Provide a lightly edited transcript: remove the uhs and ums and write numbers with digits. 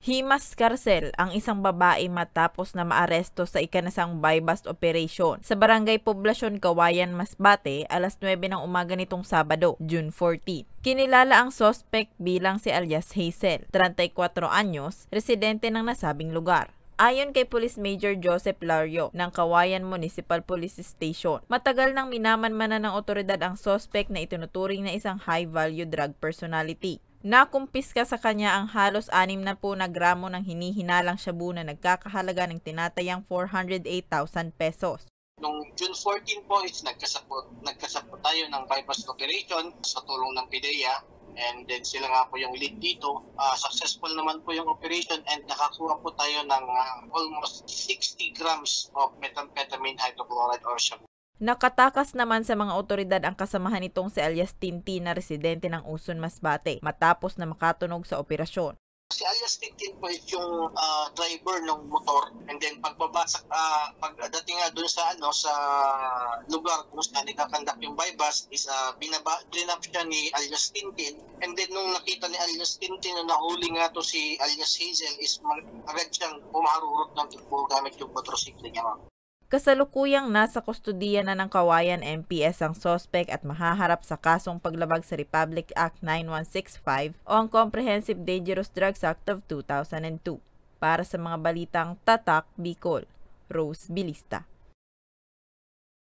Himas Karcel ang isang babae matapos na maaresto sa ikanasang buy-bust operation sa Barangay Poblasyon, Kawayan, Masbate, alas 9 ng umaga nitong Sabado, June 14. Kinilala ang suspect bilang si alias Hazel, 34 anyos, residente ng nasabing lugar. Ayon kay Police Major Joseph Lario ng Kawayan Municipal Police Station, matagal nang minamanmanan ng otoridad ang suspect na itinuturing na isang high-value drug personality. Nakumpiska sa kanya ang halos 60 na gramo ng hinihinalang shabu na nagkakahalaga ng tinatayang 408,000 pesos. Noong June 14 po is nagkasapot tayo ng bypass operation sa tulong ng PIDEA, and then sila nga po yung lead dito. Successful naman po yung operation and nakakuha po tayo ng almost 60 grams of methamphetamine hydrochloride or shabu. Nakatakas naman sa mga otoridad ang kasamahan nitong si alias Tintin na residente ng Uson, Masbate matapos na makatunog sa operasyon. Si alias Tintin po is yung driver ng motor, and then pagdating nga doon sa sa lugar kung saan ikakandak yung bypass is drinap siya ni alias Tintin, and then nung nakita ni alias Tintin na nahuli nga to si alias Hazel is agad siyang pumarurot ng tukbo gamit yung motorsiklo niya. Kasalukuyang nasa kustudiya na ng Kawayan MPS ang suspect at mahaharap sa kasong paglabag sa Republic Act 9165 o ang Comprehensive Dangerous Drugs Act of 2002. Para sa mga balitang Tatak, Bicol, Rose Bilista.